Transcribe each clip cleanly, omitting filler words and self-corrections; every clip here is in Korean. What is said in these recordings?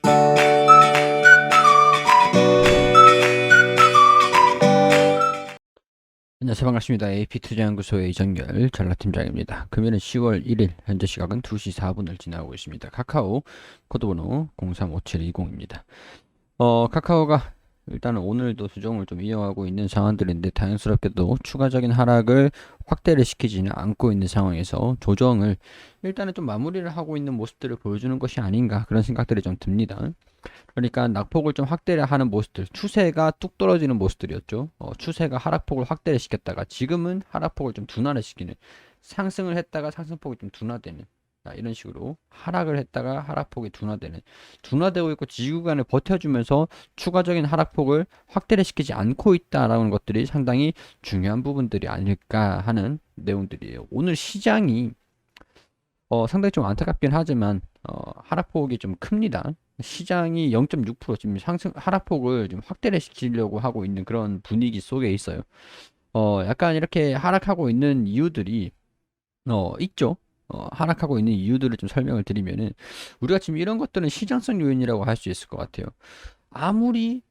안녕하세요. 반갑습니다. AP투자연구소의 이정열 전략팀장입니다. 금일은 10월 1일 현재 시각은 2시 4분을 지나고 있습니다. 카카오 코드번호 035720입니다. 카카오가 일단은 오늘도 수정을 좀 이어가고 있는 상황들인데 다행스럽게도 추가적인 하락을 확대를 시키지는 않고 있는 상황에서 조정을 일단은 좀 마무리를 하고 있는 모습들을 보여주는 것이 아닌가 그런 생각들이 좀 듭니다. 그러니까 낙폭을 좀 확대를 하는 모습들, 추세가 뚝 떨어지는 모습들이었죠. 추세가 하락폭을 확대를 시켰다가 지금은 하락폭을 좀 둔화를 시키는, 상승을 했다가 상승폭이 좀 둔화되는, 이런 식으로 하락을 했다가 하락폭이 둔화되는, 둔화되고 있고 지구간을 버텨주면서 추가적인 하락폭을 확대를 시키지 않고 있다라는 것들이 상당히 중요한 부분들이 아닐까 하는 내용들이에요. 오늘 시장이 상당히 좀 안타깝긴 하지만 하락폭이 좀 큽니다. 시장이 0.6% 지금 하락폭을 좀 확대를 시키려고 하고 있는 그런 분위기 속에 있어요. 약간 이렇게 하락하고 있는 이유들이 있죠. 하락하고 있는 이유들을 좀 설명을 드리면은 우리가 지금 이런 것들은 시장성 요인이라고 할 수 있을 것 같아요. 아무리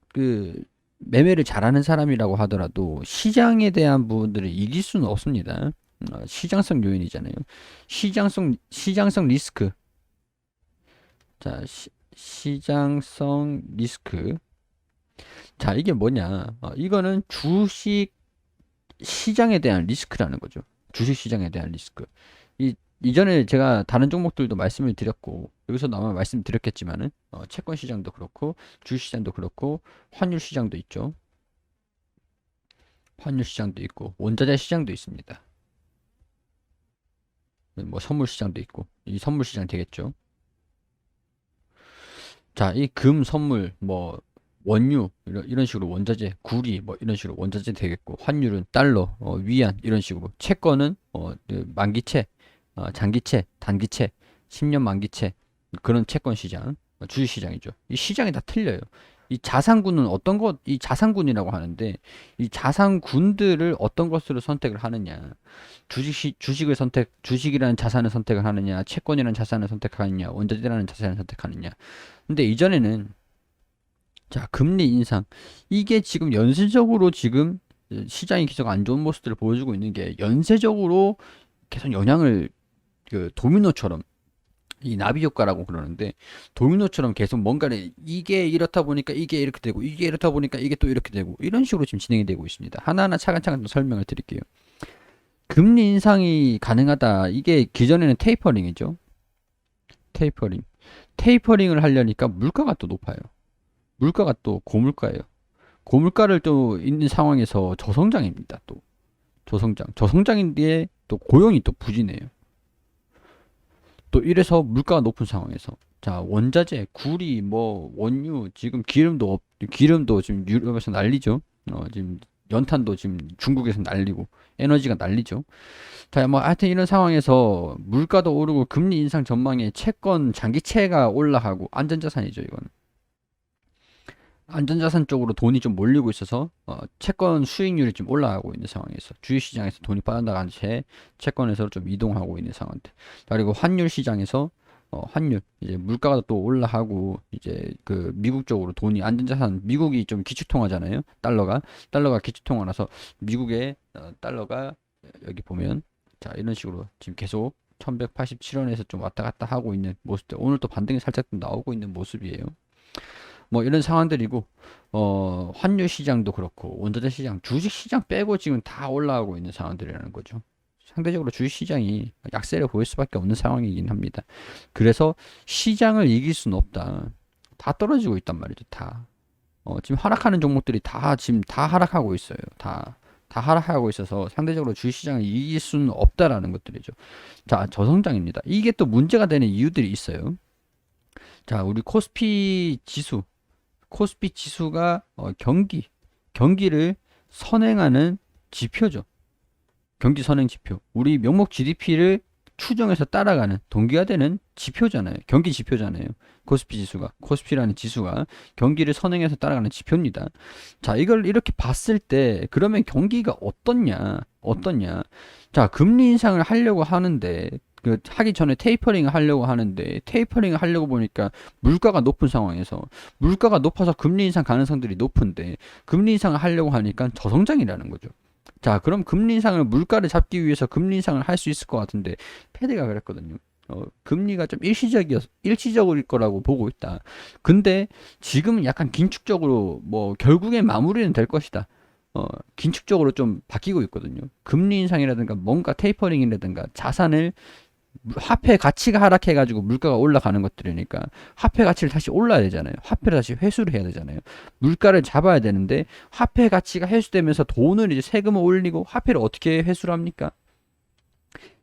그 매매를 잘하는 사람이라고 하더라도 시장에 대한 부분들을 이길 수는 없습니다. 시장성 요인이잖아요. 시장성 리스크. 자, 시장성 리스크. 자, 이게 뭐냐? 이거는 주식 시장에 대한 리스크라는 거죠. 주식 시장에 대한 리스크. 이전에 제가 다른 종목들도 말씀을 드렸고, 여기서도 아마 말씀드렸겠지만은, 채권 시장도 그렇고, 주식 시장도 그렇고, 환율 시장도 있죠. 환율 시장도 있고, 원자재 시장도 있습니다. 뭐, 선물 시장도 있고, 이 선물 시장 되겠죠. 자, 이 금, 선물, 뭐, 원유, 이런 식으로 원자재, 구리, 뭐, 이런 식으로 원자재 되겠고, 환율은 달러, 위안, 이런 식으로. 채권은, 만기채, 장기채, 단기채, 10년 만기채, 그런 채권 시장, 주식 시장이죠. 이 시장이 다 틀려요. 이 자산군은 이 자산군이라고 하는데, 이 자산군들을 어떤 것으로 선택을 하느냐. 주식이라는 자산을 선택을 하느냐, 채권이라는 자산을 선택하느냐, 원자재라는 자산을 선택하느냐. 근데 이전에는 자, 금리 인상. 이게 지금 연쇄적으로 지금 시장이 계속 안 좋은 모습들을 보여주고 있는 게 연쇄적으로 계속 영향을 그 도미노처럼 이 나비 효과라고 그러는데 도미노처럼 계속 뭔가를 이게 이렇다 보니까 이게 이렇게 되고 이게 이렇다 보니까 이게 또 이렇게 되고 이런 식으로 지금 진행이 되고 있습니다. 하나하나 차근차근 좀 설명을 드릴게요. 금리 인상이 가능하다. 이게 기존에는 테이퍼링이죠. 테이퍼링. 테이퍼링을 하려니까 물가가 또 높아요. 물가가 또 고물가예요. 고물가를 또 있는 상황에서 저성장입니다. 또 저성장인데 또 고용이 또 부진해요. 또 이래서 물가가 높은 상황에서 자 원자재, 구리, 뭐 원유 지금 기름도 지금 유럽에서 난리죠. 지금 연탄도 지금 중국에서 난리고 에너지가 난리죠. 자, 뭐 하여튼 이런 상황에서 물가도 오르고 금리 인상 전망에 채권 장기채가 올라가고 안전자산이죠, 이거는. 안전자산 쪽으로 돈이 좀 몰리고 있어서 채권 수익률이 좀 올라가고 있는 상황에서 주식시장에서 돈이 빠져나간 채 채권에서 좀 이동하고 있는 상황들. 그리고 환율 시장에서 환율 이제 물가가 또 올라가고 이제 그 미국 쪽으로 돈이 안전자산 미국이 좀 기축통화잖아요. 달러가 기축통화라서 미국의 달러가 여기 보면 자 이런 식으로 지금 계속 1187원에서 좀 왔다 갔다 하고 있는 모습들. 오늘 또 반등이 살짝 좀 나오고 있는 모습이에요. 뭐 이런 상황들이고 환율 시장도 그렇고 원자재 시장, 주식 시장 빼고 지금 다 올라가고 있는 상황들이라는 거죠. 상대적으로 주식 시장이 약세를 보일 수밖에 없는 상황이긴 합니다. 그래서 시장을 이길 수는 없다. 다 떨어지고 있단 말이죠. 다. 지금 하락하는 종목들이 지금 다 하락하고 있어요. 다 하락하고 있어서 상대적으로 주식 시장을 이길 수는 없다라는 것들이죠. 자, 저성장입니다. 이게 또 문제가 되는 이유들이 있어요. 자, 우리 코스피 지수가 경기를 선행하는 지표죠. 경기 선행 지표. 우리 명목 GDP를 추정해서 따라가는 동기화 되는 지표잖아요. 경기 지표잖아요. 코스피라는 지수가 경기를 선행해서 따라가는 지표입니다. 자, 이걸 이렇게 봤을 때 그러면 경기가 어떻냐? 자, 금리 인상을 하려고 하는데 그 하기 전에 테이퍼링을 하려고 하는데 테이퍼링을 하려고 보니까 물가가 높은 상황에서 물가가 높아서 금리 인상 가능성들이 높은데 금리 인상을 하려고 하니까 저성장이라는 거죠. 자, 그럼 금리 인상을 물가를 잡기 위해서 금리 인상을 할 수 있을 것 같은데 패드가 그랬거든요. 금리가 좀 일시적일 거라고 보고 있다. 근데 지금은 약간 긴축적으로 뭐 결국엔 마무리는 될 것이다. 긴축적으로 좀 바뀌고 있거든요. 금리 인상이라든가 뭔가 테이퍼링이라든가 자산을 화폐 가치가 하락해가지고 물가가 올라가는 것들이니까 화폐 가치를 다시 올라야 되잖아요. 화폐를 다시 회수를 해야 되잖아요. 물가를 잡아야 되는데 화폐 가치가 회수되면서 돈을 이제 세금을 올리고 화폐를 어떻게 회수를 합니까?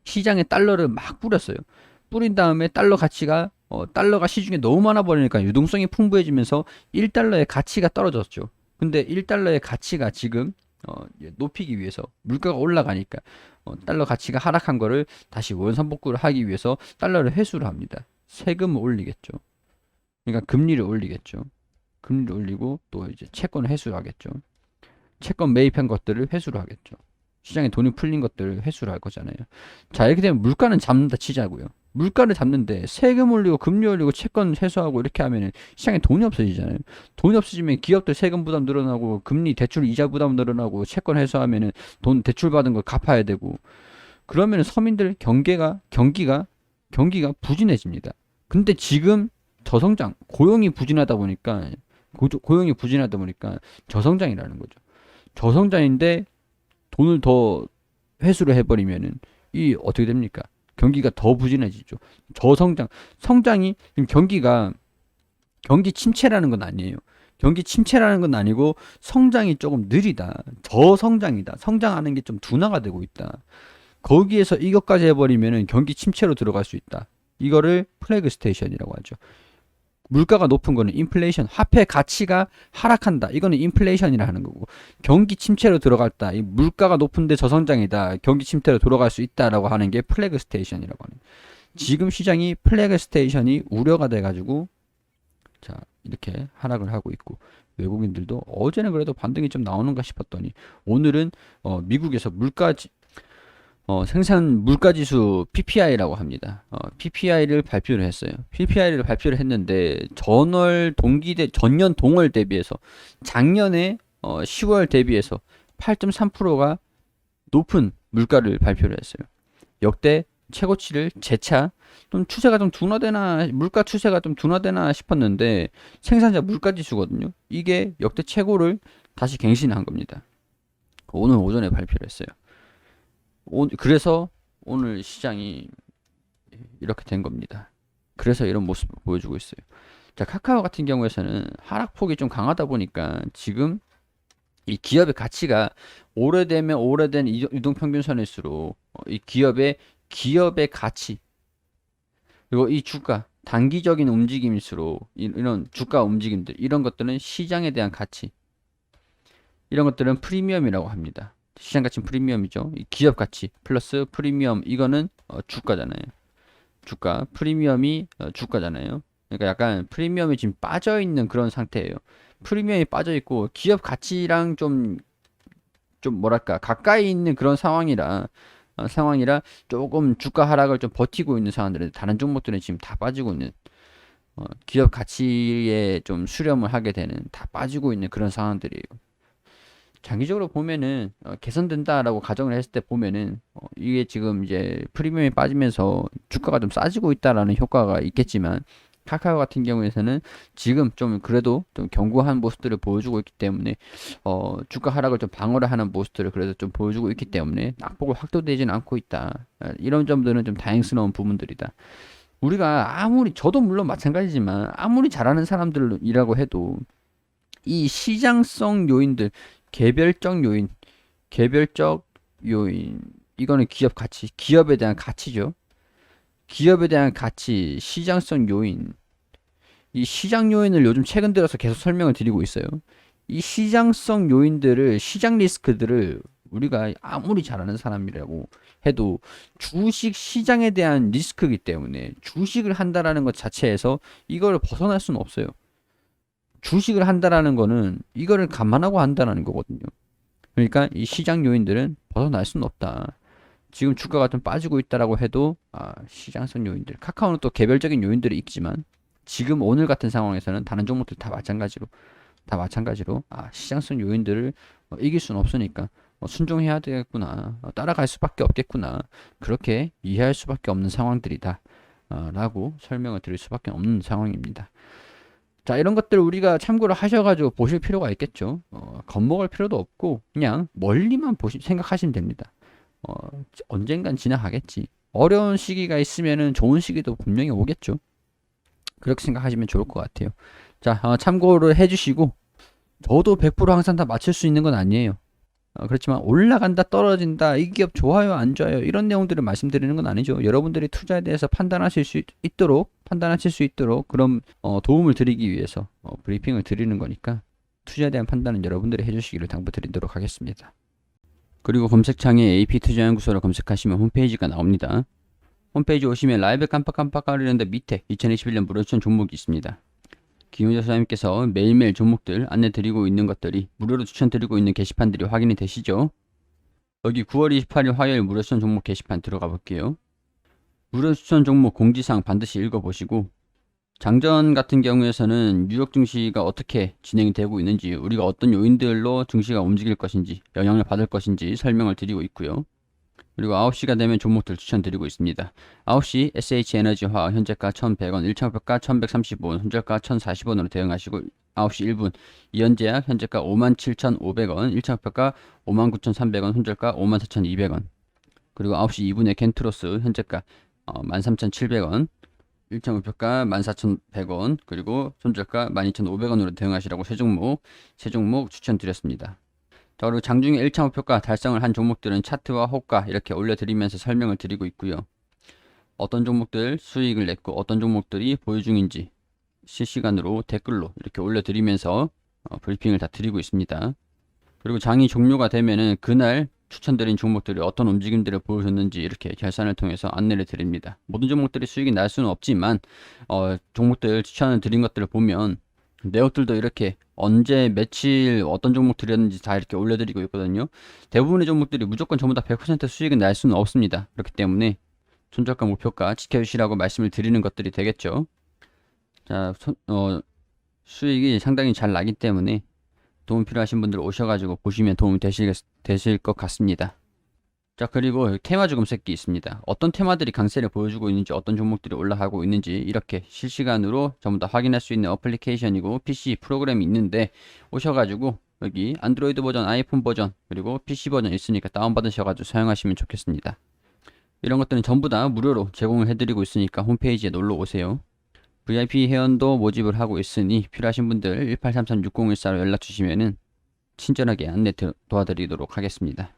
시장에 달러를 막 뿌렸어요. 뿌린 다음에 달러가 시중에 너무 많아 버리니까 유동성이 풍부해지면서 1달러의 가치가 떨어졌죠. 근데 1달러의 가치가 지금 높이기 위해서 물가가 올라가니까 달러 가치가 하락한 거를 다시 원상복구를 하기 위해서 달러를 회수를 합니다. 세금을 올리겠죠. 그러니까 금리를 올리겠죠. 금리를 올리고 또 이제 채권을 회수를 하겠죠. 채권 매입한 것들을 회수를 하겠죠. 시장에 돈이 풀린 것들을 회수를 할 거잖아요. 자, 이렇게 되면 물가는 잡는다 치자고요. 물가를 잡는데 세금 올리고 금리 올리고 채권 회수하고 이렇게 하면은 시장에 돈이 없어지잖아요. 돈이 없어지면 기업들 세금 부담 늘어나고 금리 대출 이자 부담 늘어나고 채권 회수하면은 돈 대출 받은 거 갚아야 되고 그러면은 서민들 경기가 부진해집니다. 근데 지금 저성장 고용이 부진하다 보니까 저성장이라는 거죠. 저성장인데 돈을 더 회수를 해버리면은 이 어떻게 됩니까? 경기가 더 부진해지죠. 성장이 경기 침체라는 건 아니에요. 경기 침체라는 건 아니고 성장이 조금 느리다. 저성장이다. 성장하는 게 좀 둔화가 되고 있다. 거기에서 이것까지 해버리면은 경기 침체로 들어갈 수 있다. 이거를 플래그 스테이션이라고 하죠. 물가가 높은 거는 인플레이션, 화폐 가치가 하락한다. 이거는 인플레이션이라 하는 거고, 경기 침체로 들어갔다. 이 물가가 높은데 저성장이다. 경기 침체로 들어갈 수 있다라고 하는 게 플래그 스테이션이라고 하는. 지금 시장이 플래그 스테이션이 우려가 돼가지고, 자, 이렇게 하락을 하고 있고, 외국인들도 어제는 그래도 반등이 좀 나오는가 싶었더니, 오늘은 미국에서 생산 물가지수 PPI라고 합니다. PPI를 발표를 했어요. PPI를 발표를 했는데 전년 동월 대비해서 작년에 10월 대비해서 8.3%가 높은 물가를 발표를 했어요. 역대 최고치를 재차 좀 물가 추세가 좀 둔화되나 싶었는데 생산자 물가지수거든요. 이게 역대 최고를 다시 갱신한 겁니다. 오늘 오전에 발표를 했어요. 그래서 오늘 시장이 이렇게 된 겁니다. 그래서 이런 모습을 보여주고 있어요. 자, 카카오 같은 경우에서는 하락폭이 좀 강하다 보니까 지금 이 기업의 가치가 오래된 이동평균선일수록 이 기업의 가치 그리고 이 주가 단기적인 움직임일수록 이런 주가 움직임들 이런 것들은 시장에 대한 가치 이런 것들은 프리미엄이라고 합니다. 시장 가치는 프리미엄이죠. 이 기업 가치 플러스 프리미엄 이거는 주가잖아요. 프리미엄이 주가잖아요. 그러니까 약간 프리미엄이 지금 빠져 있는 그런 상태예요. 프리미엄이 빠져 있고 기업 가치랑 좀 뭐랄까 가까이 있는 그런 상황이라 조금 주가 하락을 좀 버티고 있는 상황들은 다른 종목들은 지금 다 빠지고 있는 기업 가치에 좀 수렴을 하게 되는 다 빠지고 있는 그런 상황들이에요. 장기적으로 보면은 개선된다라고 가정을 했을 때 보면은 이게 지금 이제 프리미엄이 빠지면서 주가가 좀 싸지고 있다라는 효과가 있겠지만 카카오 같은 경우에서는 지금 좀 그래도 좀 견고한 모습들을 보여주고 있기 때문에 주가 하락을 좀 방어를 하는 모습들을 그래도 좀 보여주고 있기 때문에 낙폭을 확대되지는 않고 있다. 이런 점들은 좀 다행스러운 부분들이다. 우리가 저도 물론 마찬가지지만 아무리 잘하는 사람들이라고 해도 이 시장성 요인들 개별적 요인 이거는 기업에 대한 가치죠. 기업에 대한 가치, 시장성 요인 이 시장 요인을 요즘 최근 들어서 계속 설명을 드리고 있어요. 이 시장성 요인들을 시장 리스크들을 우리가 아무리 잘하는 사람이라고 해도 주식 시장에 대한 리스크이기 때문에 주식을 한다라는 것 자체에서 이걸 벗어날 수는 없어요. 주식을 한다라는 거는 이거를 감안하고 한다라는 거거든요. 그러니까 이 시장 요인들은 벗어날 수는 없다. 지금 주가가 좀 빠지고 있다라고 해도 시장성 요인들, 카카오는 또 개별적인 요인들이 있지만 지금 오늘 같은 상황에서는 다른 종목들 다 마찬가지로 시장성 요인들을 이길 수는 없으니까 순종해야 되겠구나, 따라갈 수밖에 없겠구나, 그렇게 이해할 수밖에 없는 상황들이다 라고 설명을 드릴 수밖에 없는 상황입니다. 자, 이런 것들 우리가 참고를 하셔가지고 보실 필요가 있겠죠. 겁먹을 필요도 없고 그냥 멀리만 생각하시면 됩니다. 언젠간 지나가겠지. 어려운 시기가 있으면은 좋은 시기도 분명히 오겠죠. 그렇게 생각하시면 좋을 것 같아요. 자, 참고를 해주시고, 저도 100% 항상 다 맞출 수 있는 건 아니에요. 그렇지만 올라간다, 떨어진다, 이 기업 좋아요, 안 좋아요, 이런 내용들을 말씀드리는 건 아니죠. 여러분들이 투자에 대해서 판단하실 수 있도록 그런 도움을 드리기 위해서 브리핑을 드리는 거니까 투자에 대한 판단은 여러분들이 해주시기를 당부드리도록 하겠습니다. 그리고 검색창에 AP투자연구소를 검색하시면 홈페이지가 나옵니다. 홈페이지 오시면 라이브 깜빡깜빡거리는데 밑에 2021년 무료 추천 종목이 있습니다. 김효재 소장님께서 매일매일 종목들 안내 드리고 있는 것들이 무료로 추천드리고 있는 게시판들이 확인이 되시죠? 여기 9월 28일 화요일 무료 추천 종목 게시판 들어가 볼게요. 무료 추천 종목 공지사항 반드시 읽어보시고, 장전 같은 경우에서는 뉴욕 증시가 어떻게 진행이 되고 있는지, 우리가 어떤 요인들로 증시가 움직일 것인지, 영향을 받을 것인지 설명을 드리고 있고요. 그리고 9시가 되면 종목들 추천드리고 있습니다. 9시 SH에너지화학 현재가 1,100원, 1차목표가 1,130원, 손절가 1,040원으로 대응하시고, 9시 1분 이현제약 현재가 57,500원, 1차목표가 59,300원, 손절가 54,200원. 그리고 9시 2분에 켄트로스 현재가 13,700원, 1차목표가 14,100원, 그리고 손절가 12,500원으로 대응하시라고 세 종목 추천드렸습니다. 자, 그리고 장중에 1차 목표가 달성을 한 종목들은 차트와 호가 이렇게 올려드리면서 설명을 드리고 있고요. 어떤 종목들 수익을 냈고 어떤 종목들이 보유 중인지 실시간으로 댓글로 이렇게 올려드리면서 브리핑을 다 드리고 있습니다. 그리고 장이 종료가 되면은 그날 추천드린 종목들이 어떤 움직임들을 보여줬는지 이렇게 결산을 통해서 안내를 드립니다. 모든 종목들이 수익이 날 수는 없지만 종목들 추천을 드린 것들을 보면 내역들도 이렇게 언제 며칠 어떤 종목 드렸는지 다 이렇게 올려드리고 있거든요. 대부분의 종목들이 무조건 전부 다 100% 수익은 날 수는 없습니다. 그렇기 때문에 손절가 목표가 지켜주시라고 말씀을 드리는 것들이 되겠죠. 자, 수익이 상당히 잘 나기 때문에 도움 필요하신 분들 오셔가지고 보시면 도움이 되실 것 같습니다. 자, 그리고 테마주 검색기 있습니다. 어떤 테마들이 강세를 보여주고 있는지, 어떤 종목들이 올라가고 있는지 이렇게 실시간으로 전부 다 확인할 수 있는 어플리케이션이고 PC 프로그램이 있는데, 오셔가지고 여기 안드로이드 버전, 아이폰 버전, 그리고 PC 버전 있으니까 다운받으셔가지고 사용하시면 좋겠습니다. 이런 것들은 전부 다 무료로 제공을 해드리고 있으니까 홈페이지에 놀러 오세요. VIP 회원도 모집을 하고 있으니 필요하신 분들 1833-6014로 연락 주시면은 친절하게 안내 도와드리도록 하겠습니다.